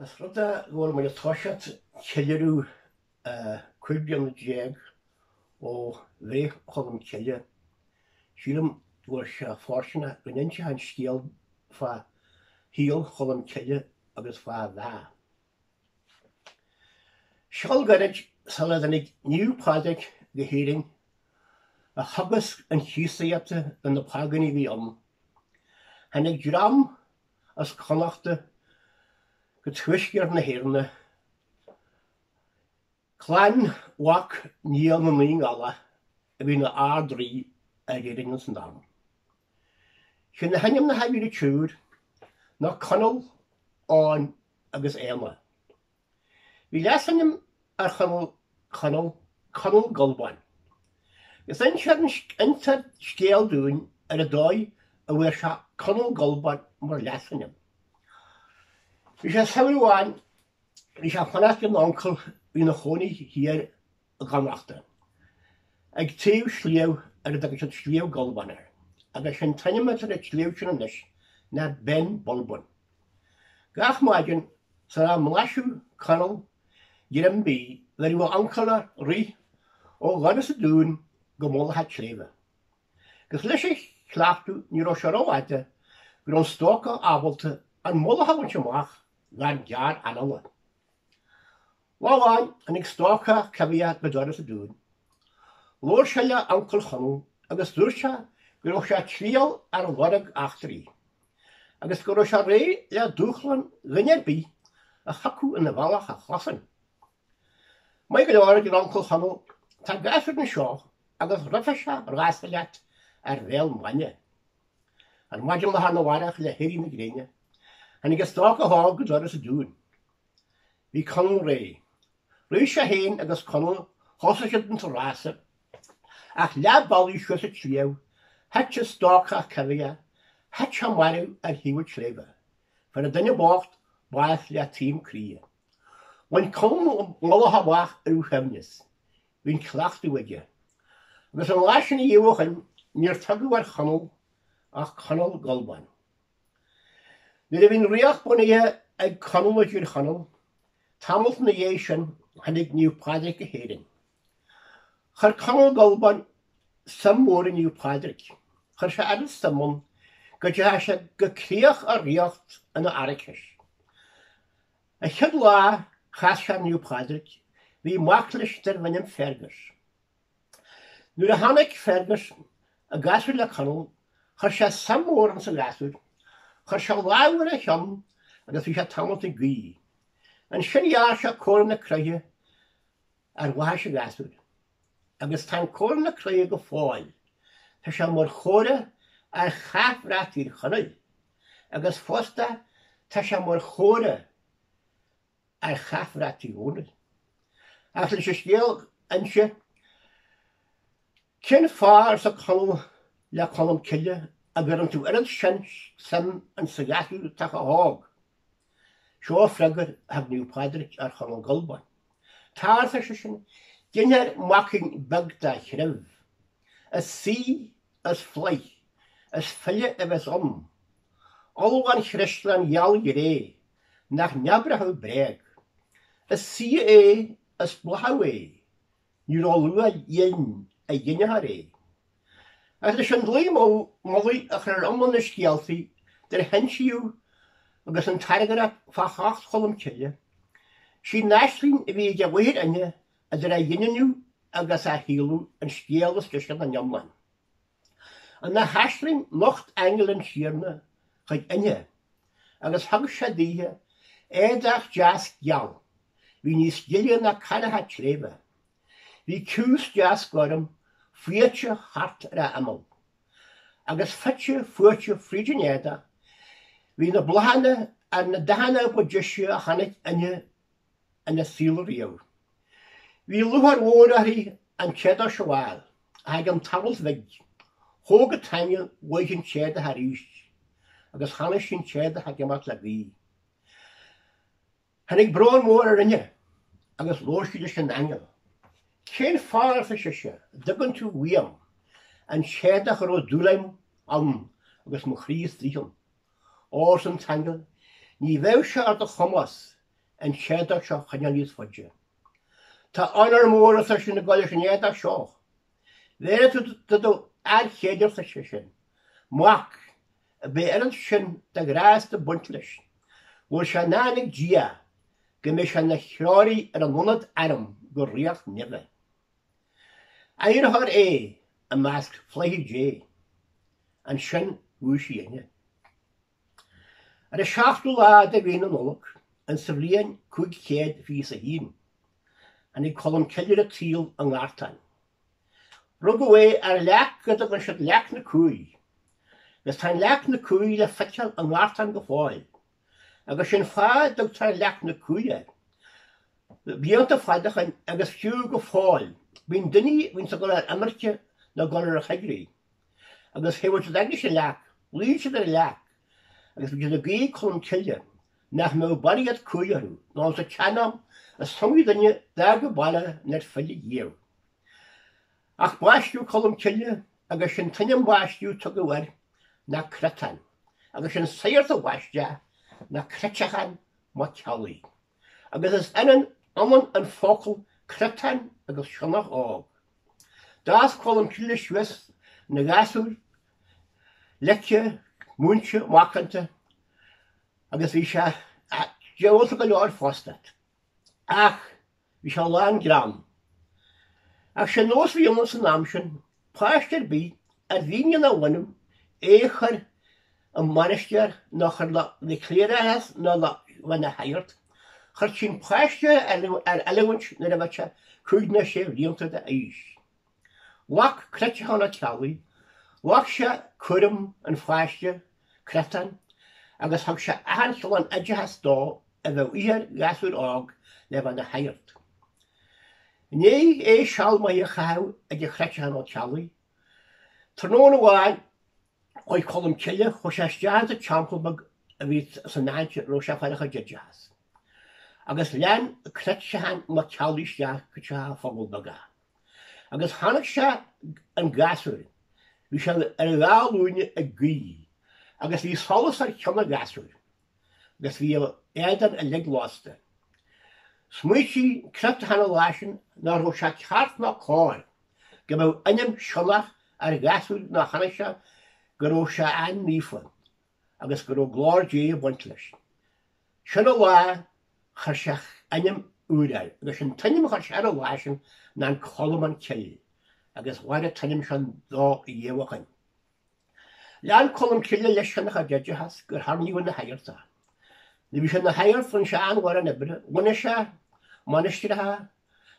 As rudda ghfuil muid toisiad ciileadú cuiblion déag ó bheith Colmcille. Sílim ghfuil se fórsanna go ninse an scéal fa híal Colmcille agus fa bhá. Seol garid sala danig níú pádraig go héiring a agus an chiasaíochta gan na páganí bhí Hannig dram as connachta go tuiscear na héirne. Chláin wach níl na mlín ala a bhí na ardrí a géiring an dam. Sin na hainam na haimíre túr na conal an agus éama. Bhí leathanach ar conal gulbhain. Gus intar scéal dúin ar a dóid a bhfuair se conal gulbhain mar leathanach. Bhí sé saoilháin bhí sé chonaic an oncail bhí na chonaí hir a gComhthéacs. Ag taobh sliabh ar a dagat sliabh gulbhain agus sin tainneamid ar a sliabh sin anis na ben bolbun. Gach maidin sa mlaisiú conal gyrm bí le bhfuil oncail rí ó ghanas a dún go mólathe tréimhe. Gus leis chhlaachú ní raibh sé ráhaite gur an stócha ábalta an mólathe bhaint amach gan dear anala. Láháin an ag stócha cavíad bedoras a dún. Lór se le oncail chonal agus dúir se gur raibh sé tríal ar bharag achtarí. Agus gur raibh sé ré le dúchlan rinnear bí a chacú in na bhealach a chhlasan. Mai go leor gur oncail chonal tá gasir na seo agus rifa se rásta leat ar bhéal maine. An maidil na hána bharach le héirí na gréine. Hannig gus stócha hág go doras a dún. Bhí conal ré. Rúis sé héin agus conal thosaisiid an rása ach leabbalí sios a tríomh het se stócha cavíad het se marú ar híomh tréimhe. Fer a duine bócht báith le tím cría. Bhain conal mólathe bhaach ar uthemnis. Bhín chlachtú aige. Agus an leisin í Eoghain níor tugadh ar conal ach conal gulbhain. Nuair a bhín riach bunaithe ag conal a dúr conal, tamailt na dhé sin hannig níú pádraig go héiring. Chur conal gulbhain sam mór a níú pádraig. Chur se ar an samon go dtí se go críoch a riocht in na arachis. A chiad lá chas se níú pádraig, bhí maclistar bhainnim fergus. Nuair a tháinig fergus a gasúil le conal, chur se sam mór an sa gasúil, chur se láhar a thiom agus bhí sé tamailt a gcuí. An sin dhear se córan na cruithe ar bhaithe se gasúil. Agus tá córan na cruithe go fáil. Tá se mar chóra ar chafhreatír chonal. Agus fósta tá se mar chóra ar chafhreatír ónal. Ach leis a scéal inse cin fearr sa conal le Colmcille a gur an tú an sin sam an sa gasú take hág. Seo freagar ag níú pádraig ar conal gulbhain. Tá sa sin dinnear macing begta chrimh. As sí, as flai, as fille a bheits Olwan chrislan jaal geré, nach neabrachel breg. As sí as blahawé, nu olua yin a ynharé. As de sin léimó molly a chur na scéaltaí der hensiú agus an targara fachacht Colmcille. Sí náislín a bhí a bhuiir aine a der a dhéanú agus a híalú an scéal is gisgan an jomlan. An na haslín nocht engel an siarna chuid aine agus hag sé díthe éadach jazz geall. Bhí níos gile na carathe tréimhe. Bhí cús jazz gom fuite hart ar a amal. Agus fite fuite frídinéada, bhí na blahanna ar na dahanna go deise a chanig aine in na síl riamh. Bhí luhar mhóraí an cheadar seáil, ag an tamailt vig, thóga taine bhaighin chead a arís, agus chana sin chead a gemat le bhí. Hannig brón mór ar inne, agus lóisciide sin angel. Cén fearr sa siise, dugan tú bhuiam, an chead a chur ó dúlaim agus mo chríos trícham. Ós an tangel, ní bheibh se ar do chomas, an séadach seo chanealíos fudge. Tá anar mór sa sin na gáile sin éadach seo. Léire tú chéidir sa sin. Muach a bé an sin de grás de bunt leis. Bhfuil se nánig dia go mé se na chráirí ar an munad arm go riach nibh. Airthar a measc flaithí dé an sin bhuaisí inne. Ar a 7 lád a bhíon an Nollag an sa bhliain 500 an ag Colmcille a tíl an gáirtein. Rug é ar leach go an siad leach na cúi. Gus tá leach na cúi le feiceal an gáirtein go fáil. Agus sin fád ag tá leach na cúi. Bíonta fadachan agus fiú go fáil. Bhín duine bhín sa go ar imeachtaí na gánar a chaighrí. Agus héhfuil sa daine sin leach, líse ar leach. Agus bhí na gaí Colmcille nach mé bariad cúiarú, ná sa ceanam a samí duine dar go baile nar féile díomh. Ach báistú Colmcille agus sin tainneam báistú tu go bhhair na cretan, agus sin saoir a bhaiste na cretechan má ceolaí. Agus is inan amman an fócail cretan agus sionnach ág. Dás Colmcille Suas na gasúr, leice, múnse, mácanta, agus bhí se deolta go leor fóstat. Ach, bhí se lán gram. Ach sin nós bhí an san am sin, páistir bí a bhíine na bhainm échar an manisteir nach ar le cléireas ná bhaine hairt, chuir sin páiste ar eilehhaint na bhaite chuidna sé bhíonta de éis. Lach cretechan na ceolaí, lach se curm an fáiste cretan, agus thug se ahanstal an idehas dá a bheith íar gasúr ág le bhaine hairt. Né Seáil Mhic Eachmharcaigh ag cretechan na ceolaí. Trnón bháin o'i Colmcille chu sé stead a champelbag a bhí san náinte ro se feilecha jazz. Agus lean cretechan na ceolaí steach go te fógul baga. Agus tháinig se an gasúr, bhí se ar gáilúine a gaí, agus bhí solas ar ceanna gasúr, agus bhí éidan a ligláiste. Smuotí cretechan láisin ná ro se ceart ná cáil, go bh inim sionach ar gasúr na chanaise go raibh se an nífa, agus go raibh glár dé buint leis. Sinna lá chuir se inim údail, agus sin tainnim chuir se ar láisin ná an Colmcille, agus bhaide tainnim sin dá i dhéomhachain. Lean Colmcille leis sin a jazz gur tharníomh na hairta. Ní bhí sin na hairt fan se anhhar an ibre, bhaine se manisteirthe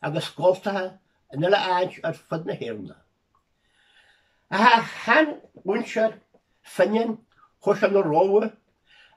agus scóiltathe in ile áid ar fud na héirna. Han bhainsear finnean chuis an na róha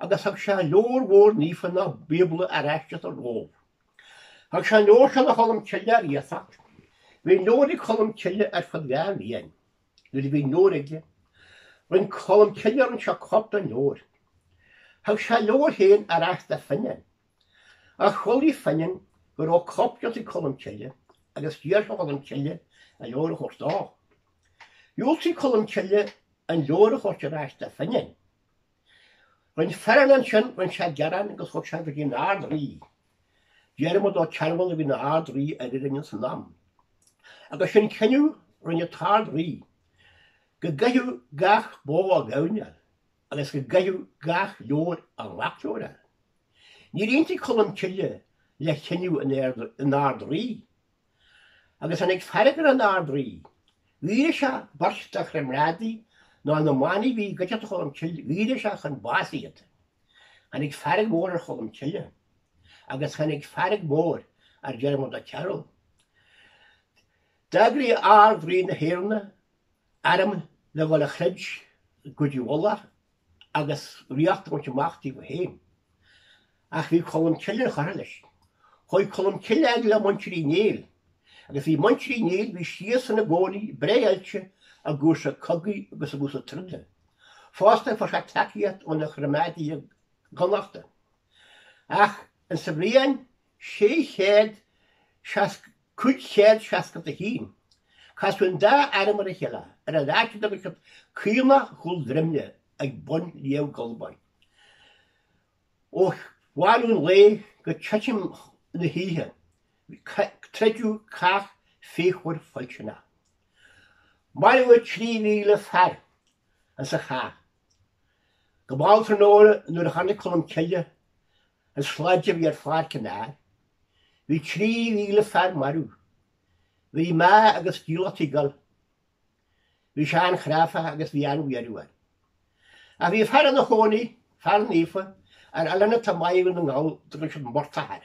agus thug se leor mhór nífa na bíbla a reiste a róh. Thug se leor se na Colmcille ar iasach. Bhí nóir Colmcille ar fud gáil líon, nuair bhí nóir ige. Bhain Colmcille ar an se copt an nóir. Thug se leor héin ar reiste finnean. A cholí finnean go raibh coptealt i Colmcille agus díar Colmcille a leor a chóstá. Dúiltí Colmcille an leor a chóiste reiste finnean. Bhain fearan an sin bhain se gearan agus chót se bhí na ardrí. Dearm dá ceanhfuil a bhí na ardrí a rinne san nam. Agus sin ceniu rinne tardrí. Go gaithú gach bó a gáine, agus go gaithú gach leor an lachtóra. Ní riontaí Colmcille le ceniu in ardrí. Agus an ag ferrigar an ardrí. Bhí se barsta chrimrádaí ná na mánaí bhí goite Colmcille, bhí se chun básaíad. An ag ferrig mór ar Colmcille, agus chan ag ferrig mór ar dearm a Ceol. Dagrí ardrí na héirna, arm le bhfuil a chrid go dtí bhla agus riocht go imeachtaí go héin. Ach bhí Colmcille chur leis. Chuid Colmcille ag le Montrí néal, agus bhí Montrí néal bhí sios san na gcónaí bréailte a gúsa cogaí agus a gúsa tride. Fásta fa se takeíocht ó na chremádaí gComhthéacs. Ach an sa bhliain 650 Casún dá airmar a chéile ar a dáte do go címa chuil drimne ag bun léamh Galbaid. Ó bháilún lé go teim na híthe, treidiú Caith féchúir foilsena. Mar bhfuil 3,000 fear an sa cha. Go báiltar nóra nuair a channa Colmcille an sláide bhí ar fád canár. Bhí 3,000 fear marú. Bhí má agus díolataígal. Bhí sean chráfa agus bhí an bhuiarúar. A bhí fear an na hónaí, fear an ífa, ar alana tá maíomh na ngáil do sin mortathar.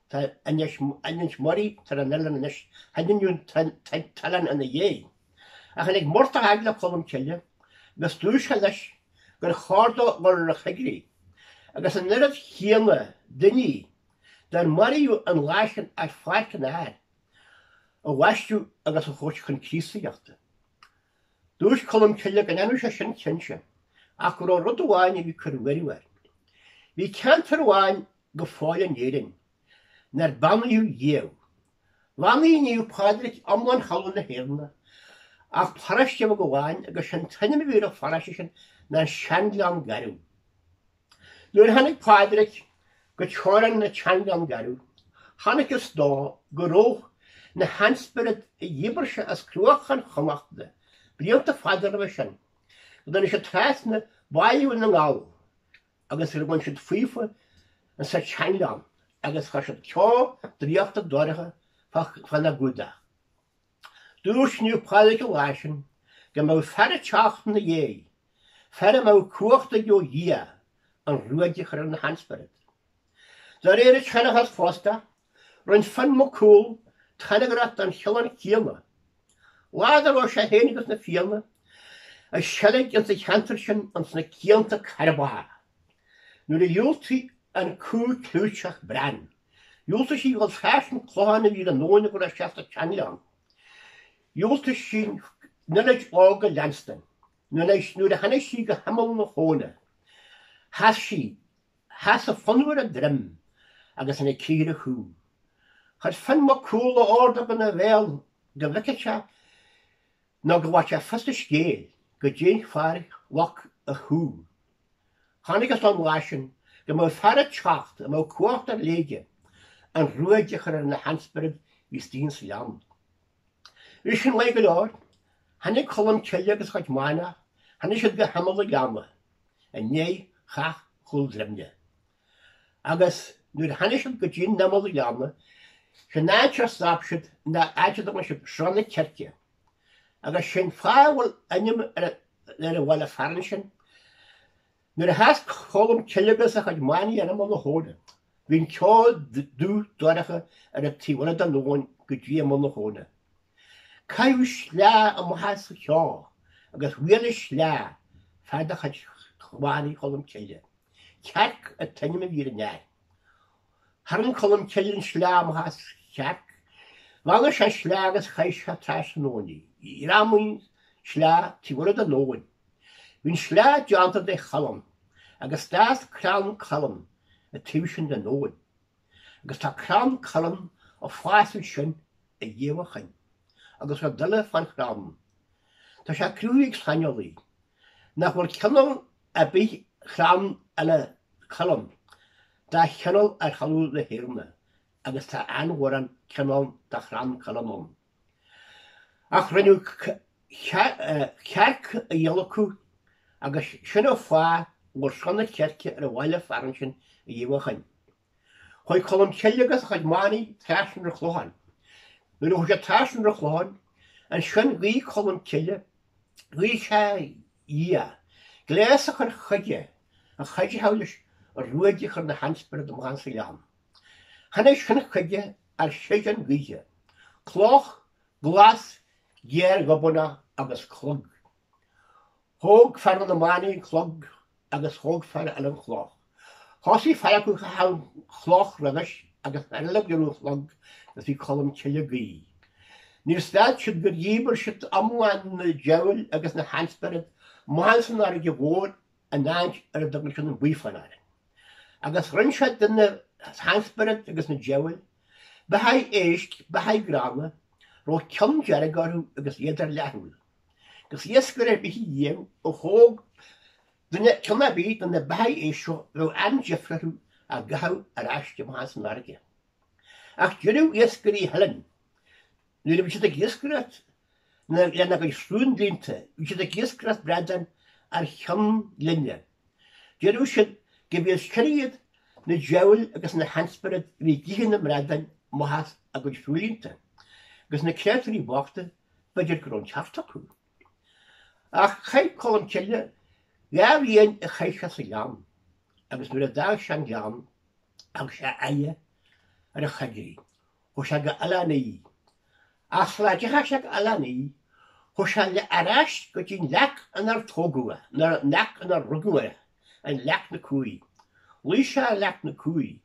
Tá anis morí tar an elan anis, hainniún talan an na dhé. A chan ag mortathar le Colmcille, agus dúis leis gur cháda mar a chigrí. Agus an nirad chéana duine dar maríú an láisin ar fád canár. A bhaistú agus a chót chun speisialta. Dúis Colmcille gan enú sé sin cinse, ach gur rud amháin bhí Curraighín. Bhí ceantar amháin go fáil an éireann, nar bannaíú dhéamh. Bannaí níú pádraigh amháin chalan na héirna, ach paraiste go bháin agus sin taine bhí a faraiste sin na seanlan garú. Nuair hanig pádraigh go teorann na seanlan garú, hanig is dá go róch na hanspirid I dhébarse as cruachan chomachta, blianta fadar a sin. Dan is a tsraith na bhailú na ngáil, agus bhain siad fuifa an sa seanlan, agus cha siad ceol dríochta doiricha fan na gúda. Dúis níú pádraigh go láisin, go má fear teach na dhé, fear má cuachta go dhé an ruaide chur na hanspirid. Dar a Seanchas fósta, roinn fan mo cúil, Tanagrat an Cheol chéalma. Láda bhar sé héanagus na fialna, a sealaigh an sa cheantar sin an sna céanta carbá. Nuair a dúiltaí an cú clúteach brenn. Dúilta sí go feasan chláinna bhí an nóna go a seasta teanleán. Dúilta sin nuaid ága Lanstan, nuair a hanig sí go hamal na hóna. Has a fanúir a drim agus an a círe chuú. Chad fan mo cúil a orda gan a bhéal go bhicise ná go bhaite fasta scéal go dé fear lech a chuú. Chanig as an láisin go má fear a teacht a má cuacht ar léige an ruaide chur na hanspirid hí stíns leam. Is sin le go leir, hanig Colmcille agus chuid mána, hanig siad go hamal a gama, a né chach chúil drimne. Agus nuair hanig siad go dé namal a gama, sin náid stápsiid na aidead me siad sronna cerce. Agus sin fáhfuil anim ar a bhfuil a fearan sin. Nuair a has Colmcille agus a chuid mánaí anam na hóna. Bhín ceol dú doiricha ar a tíhna an nóin go dtí am na hóna. Caithh slea am has ceol, agus bhuiile slea fear a chuid chmánaí Colmcille. Cearc a taine a bhí near. Haran Colmcille an slea am has cearc, bhanga sé slea agus chaith se tras nóí. I ramúin slea tíhna an nóin. Bhín slea deanta de chalam, agus dáas crán chalam a tíh sin den nóin. Agus tá crán chalam a fáú sin a dhéhachain, agus a duile fan chrám. Tá sé cruúigh saneolaí, nach bhfuil ceanal a bí chrám eile chalam, dá cheanal ar chaú le héirna, agus tá anhharan ceanal dá chrám chalamón. Ach rinneú cearc a dhéalacú, agus sin ó fá bhar sonna cerce ar a bhhaile fearan sin a dhéhachain. Chuid Colmcille agus chuid mánaí taisin ar chláin. Nuair a chuid taisin ar chláin, an sin bhí Colmcille, bhí sé dhé. Glaise chur chuide, a chuide hális a ruaide chur na hanspirid am gan sa leam. Hanig sin chuide ar séan bhíe. Clách, glas, géir gobuna agus chlog. Thóg fear na mánaí chlog agus thóg fear an chlách. Thosí fear go ha chlách rinis agus eile gurú chlog gus bhí Colmcille bhí. Níor stáid siad gur dhébar siad amháin na Ceol agus na hanspirid másan ar go bhór a náid ar a dogan sin an bhuifanar. Agus rinn siad den na hanspirid agus na Ceol, behaid éist, behaid gráma, ró ceann deargarú agus iadar leathanach. Gus iascar ar bhí dhéann ó thóg duna ceanna bhí den na behaid éisio ró an jefrarú a gathú arás de más an arge. Ach dyrw iasgri helen. Nu vi sydd ag iasgrat na go srún línte. Vi sydd ag iasgrat bredan ar chum líne. Dyrw sydd gyfys cyrraedd na Ceol agus na hansparad vi gíhan am bredan mohas a go srún línte. Agus na Caith í bachta beidir grón teachtachú. Ach Caith Colmcille gaf íon a Ceanchas a leam. Agus nuair a dag sean leam ag se aie ar a chagaí. Ho se go alaní. Ach sláidecha se go alaní, ho se le arás go dín lech an ar tógua, nar lech an ar rugua, an lech na cúi. Lí se lech na cúi.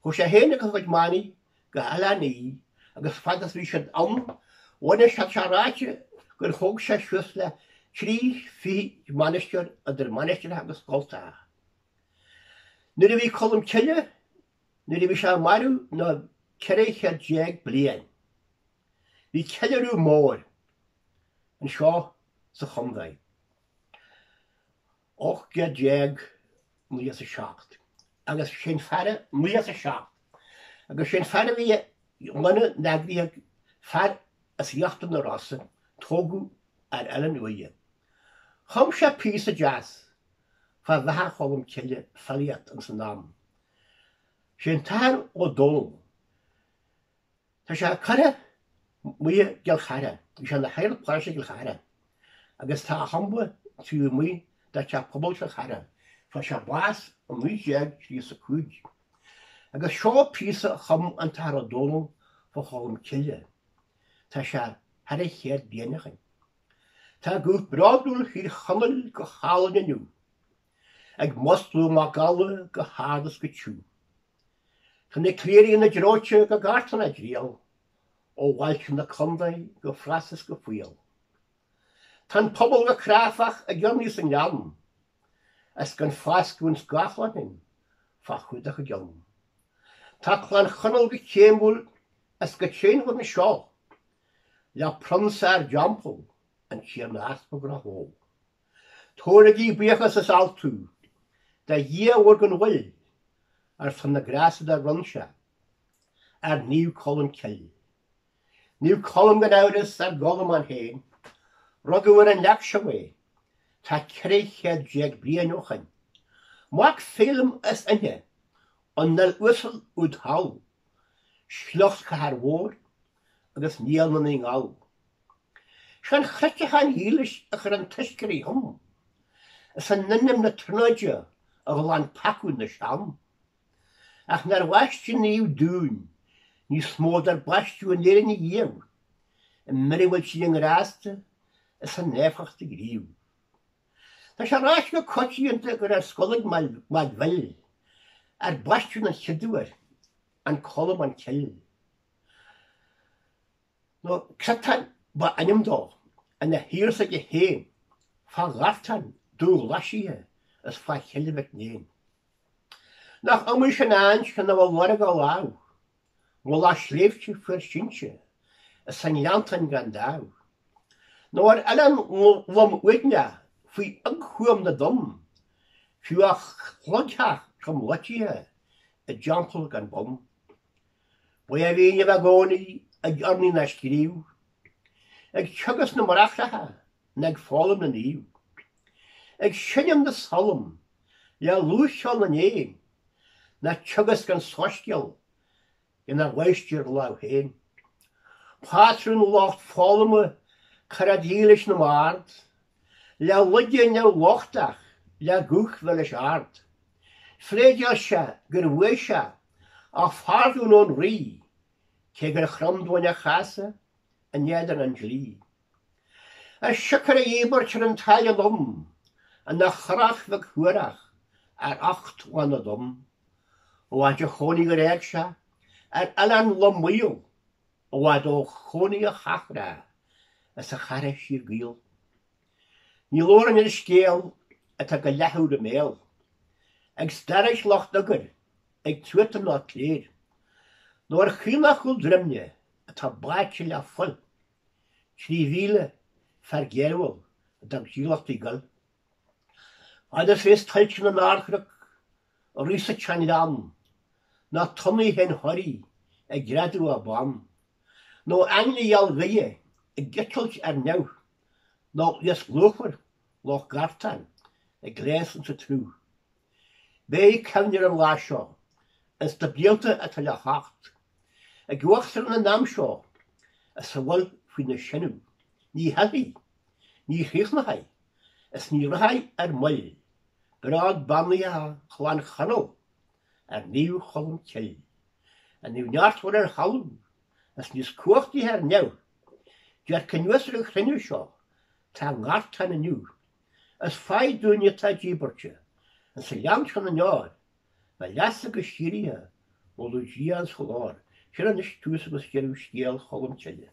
Ho se héna go bhaid mani go alaní, agus fadas bhí siad wana se ráite gur thug se sios le trí fi manisteir a der manisteir agus golta. Nuair a bhí Colmcille, nuair a bhí se marú na 40 bliain. Bhí ceilirú mór an seo sa chumhaid. 80 mblias a seacht. Agus sin fearre mblias a seacht. Agus sin fearre bhí lenne nagriag fear as jachten na rasse, tógu ar ellen uie. Chum se pís a jazz, fa bheitha Colmcille faliat an san nám. Sin tar ó dól. Tá se cara muie gel chara, vi se na heil pláise gel chara. Agus tá hamba tú mui da se pobl se chara, fa se blas an mui jeag trí sa cúd. Agus seo písa chum an tar ó dól fa Colmcille. Tá se har a chéad bíanachan. Tá gúh bradúil hír chanal go chálan inniu. Ag moslú má gála go hádas go tjú. Tá na cléirí na dróite go gartan a dríal, ó bhailtin na condaid go frasas go fuil. Tá pobl go cráfach a gionní san leam, as gan fáscún sgáflanin, fa chuidach a gion. Tá chlán chanal go chémbúl as go chéin go na seo, le pronsar jampel an siar na aspa gra hó. Tóraigí bíachas as altú, da dhé organ bhfuil, ar fan na grasa da runse, ar níu Colmcille. Níu Colm gan áras ar golam an héin, rugúar an lech se wé, tá 40 blianochan. Mac film as inne, an nal úsal úd hau, slocht go haar wór, agus níl na ngáil. Sean chreicechan hílis a chur an tuiscirí hum, as an ninnim na trnáide a bhfuil an pacú na seam. Ach nar bhaiste níú dún, ní smód ar blaistú an léir na dhéw, an mirifuil sí an rásta as an néfachta gríú. Tá se rás go cotííanta gur ar scolag mal bhil, ar blaistú na chidúar an Colmcille. No, Cratan ba animdó, an na hírs a ge héin, fa gartan dú lasíthe as fa chilveh néin. Nach amú sin áins gan na bhfuil war go láh, bhfuil lá sléifte fuair sinse, as san leantain gan dá. nó ar eile bhm uigne faoi agchuam na dom, fiú a chlodteach chum lotíthe a jampel gan bom. Bu a bhíine bheith gcónaí ag ornaí na scríú, ag tugas na marachtathe nag fálam na níú. Ag sinnam na salam, le lúiseáil na néin, na tugas gan sosceal ina bhaistír lá héin. Pátrún locht fálama caradílis na mard, le luide na lochtach le gúch velis ard. Fréideal se gur bhuaise a fardún ón rí, cé gur chramdóine chaasa a néadar an dlí. A sicar a dhébar tir an taile lom, a na chrach bheith chuarach ar 8 wana dom, ó a de chonig gur éag se ar elan lomíl, ó a do chonig a chachra as a charre sír gíl. Ní lóran in scéal a tá go lethú de méal, ag staris locht agur, ag tuatam lá cléir, nó ar chiach go drimne a tá báite le full, trí bhíle fergéirhil a dag sílacht í gal. Agus fés tailte na nárchrach arís teann na tunnaí hen thoirí ag gradú a ban. nó anglaíal bhíe ag gitailt neu, nó lias glúchar loch gartain ag Glaise sa trú. Bé ceannar an lá seo, is do Beatha a tal le hacht, ag ghuachtar na nám seo, is sa bhfuil faoi na sinú, ní headí, ní chríochnachai, is ní rathaid muil, brád bannaithe chláin chanó, níomh Colmcille, a níomh neartmhar chalú, is níos cuachtaí neu, dear cinhuasar a chrinne seo, tá ngartain aniu, is fáid dúine tá ddíbirte, an sa leamchan na neáir, na leas agus sírithe, ó lu díans choláir, sin an is tús agus geirú scéal Colmcille.